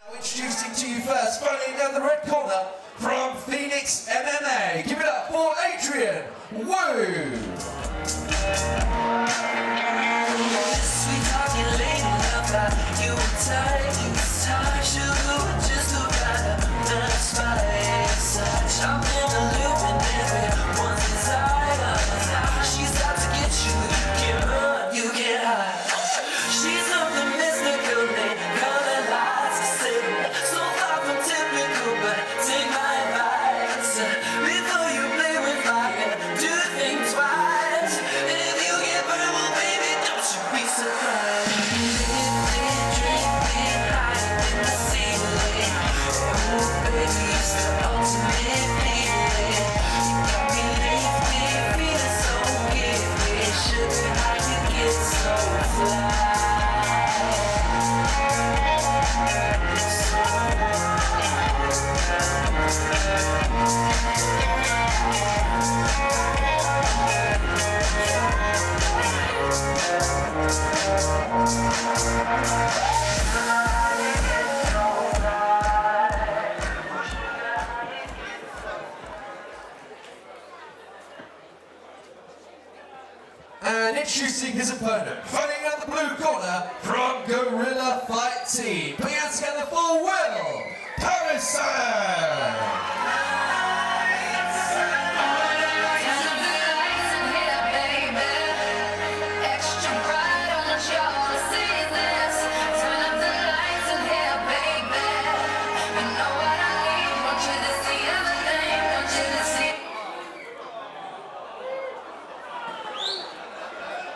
Now introducing to you first, fighting down the red corner from Phoenix MMA. Give it up for Adrian. Woo! And introducing his opponent, fighting out the blue corner from Gorilla Fight Team. Putting out together for Will Paddison.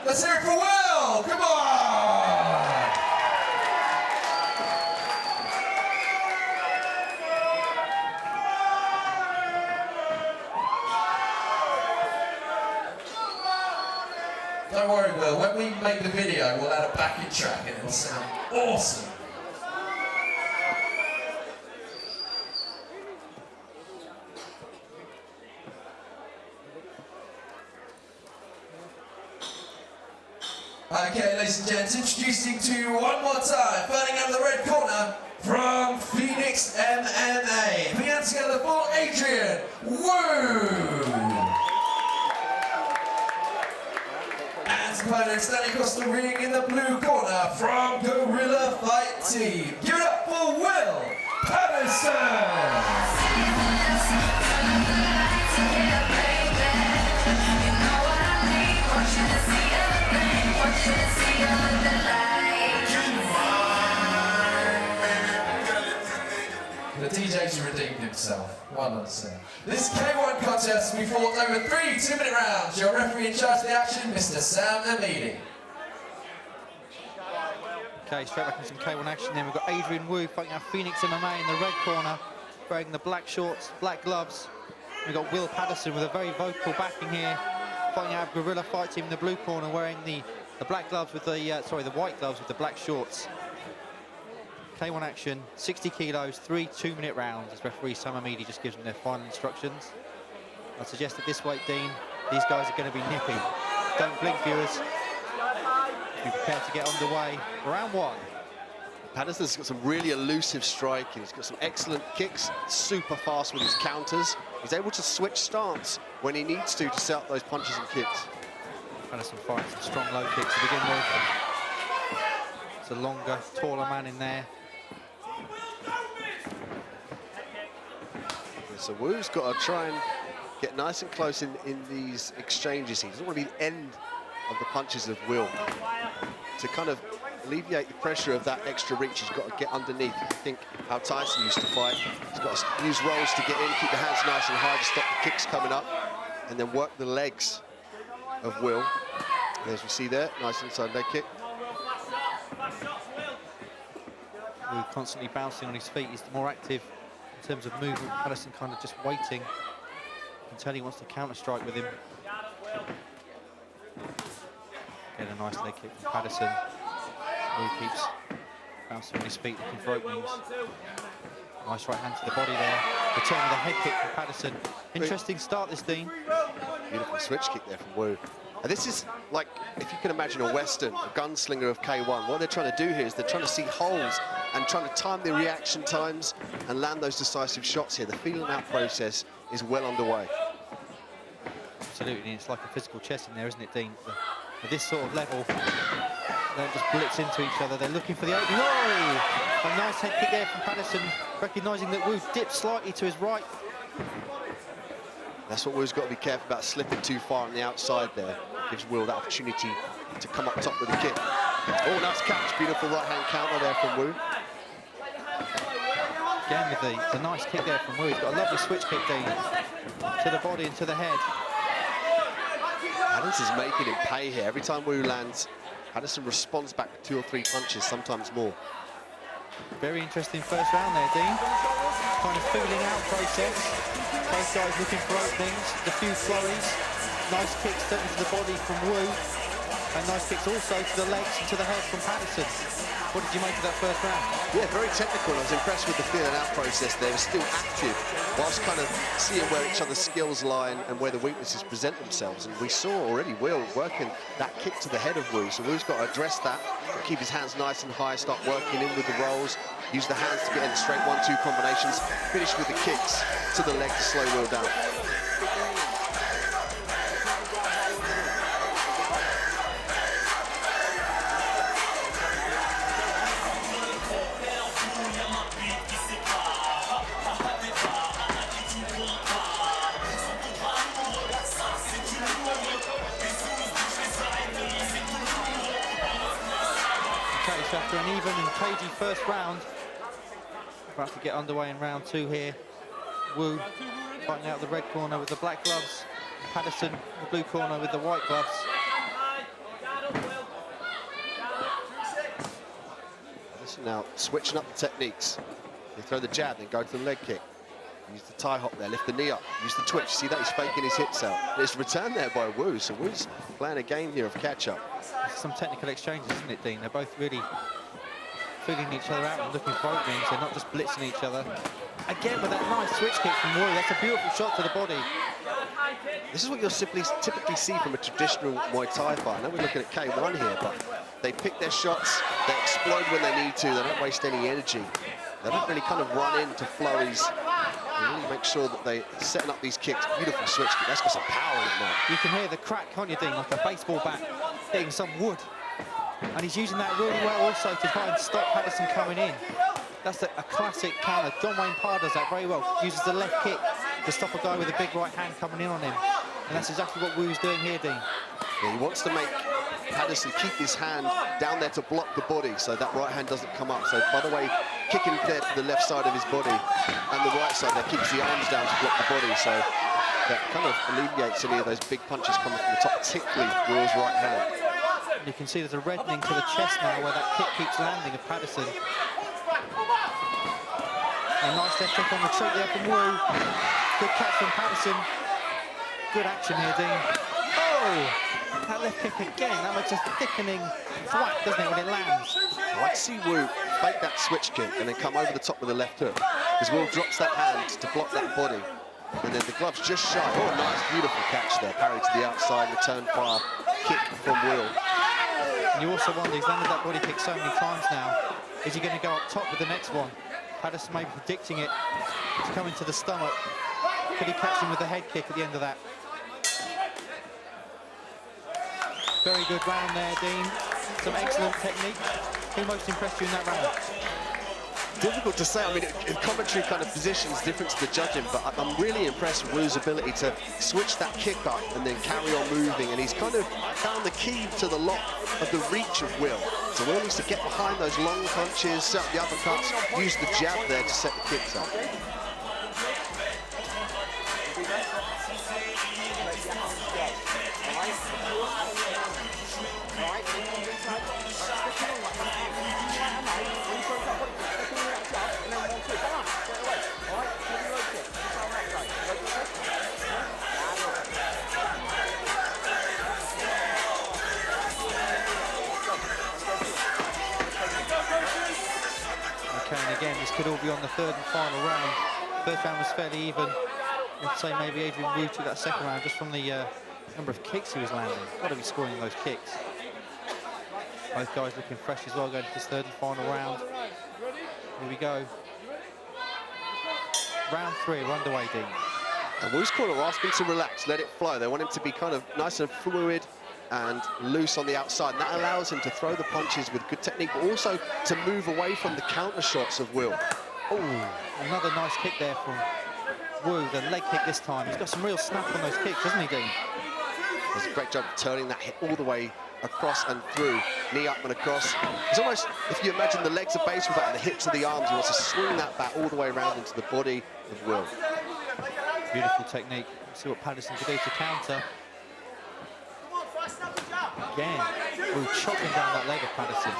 Let's hear it for Will! Come on! Don't worry, Will. When we make the video, we'll add a backing track and it'll sound awesome. Okay, ladies and gents, introducing to you one more time, fighting out of the red corner from Phoenix MMA. Putting out together for Adrian. Woo! And opponent standing across the ring in the blue corner from Gorilla Fight Team. Give it up for Will Paddison! The DJ's redeemed himself. Well done, sir. This K1 contest will be fought over 3 2-minute rounds. Your referee in charge of the action, Mr. Sam Amidi. Okay, straight back into some K1 action then. We've got Adrian Wu fighting out Phoenix MMA in the red corner, wearing the black shorts, black gloves. We've got Will Paddison with a very vocal backing here, fighting out Gorilla Fight Team in the blue corner, wearing the black gloves with the, the white gloves with the black shorts. K1 action, 60 kilos, 3 2-minute rounds, as referee Sam Amidi just gives them their final instructions. I suggest that this weight, Dean, these guys are going to be nippy. Don't blink, viewers. Be prepared to get underway. Round 1. Paddison's got some really elusive striking. He's got some excellent kicks, super fast with his counters. He's able to switch stance when he needs to set up those punches and kicks. Paddison fighting some strong low kicks to begin with. It's a longer, taller man in there. So Wu's got to try and get nice and close in these exchanges. He doesn't want to be the end of the punches of Will. To kind of alleviate the pressure of that extra reach, he's got to get underneath. I think how Tyson used to fight. He's got to use rolls to get in, keep the hands nice and high to stop the kicks coming up, and then work the legs of Will. As we see there, nice inside leg kick. Wu constantly bouncing on his feet. He's more active in terms of movement. Paddison kind of just waiting. You can tell he wants to counter-strike with him. Again, a nice leg kick from Paddison. Wu keeps bouncing on his feet, looking for openings. Nice right hand to the body there. Return with a head kick from Paddison. Interesting start this, Dean. Beautiful switch kick there from Wu. And this is like, if you can imagine a Western, a gunslinger of K1, what they're trying to do here is they're trying to see holes and trying to time the reaction times and land those decisive shots here. The feeling out process is well underway. Absolutely, it's like a physical chess in there, isn't it, Dean? At this sort of level, they just blitz into each other. They're looking for the opening. Oh! A nice head kick there from Paddison, recognising that Wu dipped slightly to his right. That's what Wu's got to be careful about, slipping too far on the outside there. Gives Will that opportunity to come up top with a kick. Oh, nice catch. Beautiful right-hand counter there from Wu. Again with the nice kick there from Wu. He's got a lovely switch kick, Dean, to the body and to the head. Paddison's making him pay here. Every time Wu lands, Paddison responds back with 2 or 3 punches, sometimes more. Very interesting first round there, Dean. Kind of feeling out process. Both guys looking for openings, a few flurries. Nice kicks certainly to the body from Wu. And nice kicks also to the legs and to the head from Paddison. What did you make of that first round? Yeah, very technical. I was impressed with the feeling out process there. It was still active, whilst kind of seeing where each other's skills lie and where the weaknesses present themselves. And we saw already Will working that kick to the head of Wu. So Wu's got to address that, keep his hands nice and high, start working in with the rolls, use the hands to get in straight 1-2 combinations, finish with the kicks to the leg to slow Will down. After an even and cagey first round, about to get underway in round 2 here. Wu fighting out the red corner with the black gloves, Paddison the blue corner with the white gloves. Paddison now switching up the techniques. They throw the jab, then go to the leg kick. Use the tie hop there, lift the knee up, use the twitch. See that he's faking his hips out. It's returned there by Wu, so Wu's playing a game here of catch-up. Some technical exchanges, isn't it, Dean? They're both really feeling each other out and looking for openings. They're not just blitzing each other. Again with that nice switch kick from Wu. That's a beautiful shot to the body. This is what you'll typically see from a traditional Muay Thai fight. I know we're looking at K1 here, but they pick their shots, they explode when they need to, they don't waste any energy. They don't really kind of run into flurries. They really make sure that they're setting up these kicks. Beautiful switch kick. That's got some power in it now. You can hear the crack, can't you, Dean? Like a baseball bat hitting some wood. And he's using that really well also to try and stop Paddison coming in. That's a classic counter. John Wayne Parr does that very well. Uses the left kick to stop a guy with a big right hand coming in on him. And that's exactly what Wu's doing here, Dean. Yeah, he wants to make Paddison keep his hand down there to block the body so that right hand doesn't come up. So, by the way, kicking there to the left side of his body and the right side there keeps the arms down to block the body. So that kind of alleviates any of those big punches coming from the top, particularly Will's right hand. And you can see there's a reddening to the chest now where that kick keeps landing of Paddison. A nice left kick on the treat there from Wu. Good catch from Paddison. Good action here, Dean. Oh! That left kick again. That makes a thickening thwack, doesn't it, when it lands? I like to see Wu fake that switch kick and then come over the top with a left hook. Because Will drops that hand to block that body. And then the glove's just shy. Oh, nice, beautiful catch there. Parry to the outside, return fire, kick from Will. And you also wonder, he's landed that body kick so many times now. Is he going to go up top with the next one? Paddison may be predicting it to come into the stomach. Could he catch him with the head kick at the end of that? Very good round there, Dean. Some excellent technique. Who most impressed you in that round? Difficult to say. I mean, commentary kind of positions different to the judging, but I'm really impressed with Wu's ability to switch that kick up and then carry on moving. And he's kind of found the key to the lock of the reach of Will. So Will needs to get behind those long punches, set up the uppercuts, use the jab there to set the kicks up. And again, this could all be on the third and final round. First round was fairly even. I'd say maybe Adrian Wu took that second round just from the Number of kicks he was landing. Got to be scoring those kicks. Both guys looking fresh as well, going to this third and final round. Here we go. Round 3, we're underway, Dean. And Wu's corner are asking to relax, let it flow. They want him to be kind of nice and fluid and loose on the outside. And that allows him to throw the punches with good technique, but also to move away from the counter shots of Will. Oh, another nice kick there from Wu, the leg kick this time. He's got some real snap on those kicks, hasn't he, Dean? Does a great job of turning that hip all the way across and through, knee up and across. It's almost, if you imagine the legs are baseball bat and the hips are the arms, he wants to swing that bat all the way around into the body of Will. Beautiful technique. Let's see what Paddison can do to counter. Again, Wu chopping down that leg of Paddison.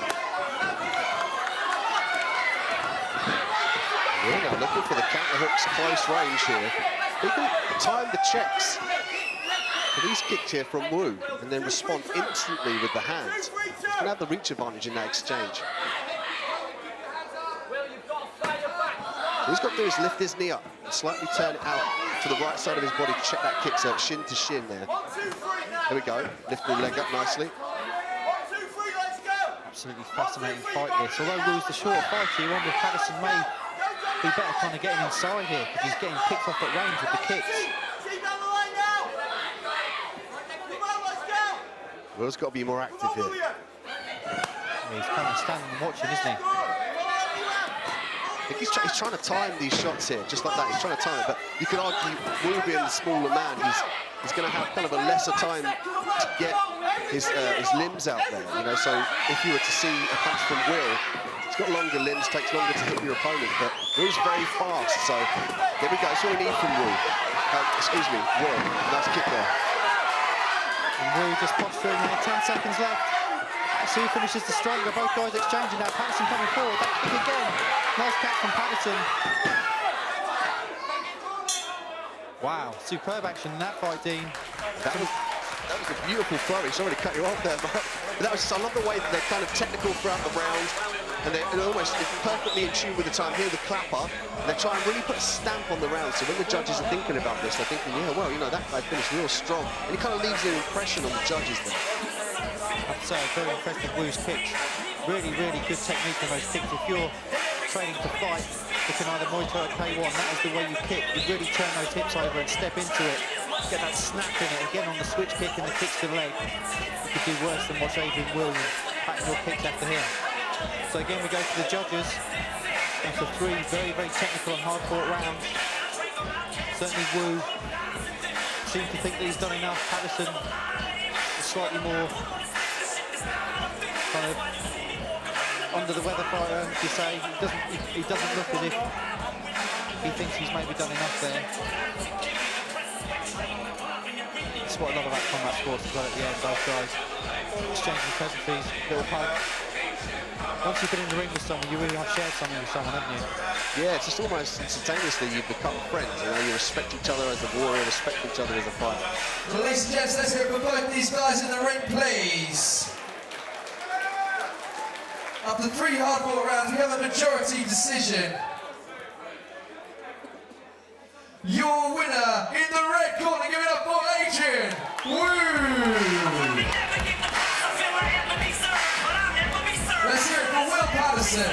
Will now looking for the counter hooks close range here. He can time the checks for these kicks here from Wu and then respond instantly with the hands. He's going to have the reach advantage in that exchange. What he's got to do is lift his knee up and slightly turn it out to the right side of his body to check that kick, so it's shin to shin there. There we go, lift the leg up nicely. Absolutely fascinating fight this. Although Wu's the shorter fighter, you wonder if Paddison may be better kind of getting inside here because he's getting picked off at range with the kicks. Will's got to be more active here. Yeah, he's kind of standing and watching, isn't he? I think he's trying to time these shots here, just like that. He's trying to time it, but you could argue Will being the smaller man, he's going to have kind of a lesser time to get his limbs out there, you know. So if you were to see a punch from Will, he's got longer limbs, takes longer to hit your opponent, but Will's very fast. So there we go. That's all we need from Will. Excuse me, Will. Nice kick there. And Wu just posturing there. 10 seconds left. Let's see who finishes the stronger. Both guys exchanging now. Paddison coming forward. That kick again. Nice catch from Paddison. Wow, superb action in that fight, Dean. That was a beautiful flurry. Sorry to cut you off there, but that was just, I love the way that they're kind of technical throughout the round, and they're almost perfectly in tune with the time. Here, the clapper, and they try and really put a stamp on the round. So when the judges are thinking about this, they're thinking, yeah, well, you know, that guy finished real strong, and it kind of leaves an impression on the judges there. I'd say very impressed with Wu's kicks. Really, really good technique on those kicks. If you're training to fight, looking either Muay Thai or K1, that is the way you kick. You really turn those hips over and step into it. Get that snap in it. Again on the switch kick and the kicks to the leg. You could do worse than watch Adrian Will patting your kicks after him. So again, we go to the judges. After 3 very, very technical and hard-fought rounds. Certainly Wu seems to think that he's done enough. Paddison is slightly more kind of under the weather fighter, as you say. He doesn't look as if he thinks he's maybe done enough there. That's what I love about combat sports as well at the end, both guys exchanging pleasantries, little hug. Once you've been in the ring with someone, you really have shared something with someone, haven't you? Yeah, it's just almost instantaneously you become friends. You know, you respect each other as a warrior, respect each other as a fighter. So ladies and gents, let's go for both these guys in the ring, please. After 3 hard-fought rounds, we have a majority decision. Your winner in the red corner, give it up for Adrian Wu. Let's hear it for Will Paddison.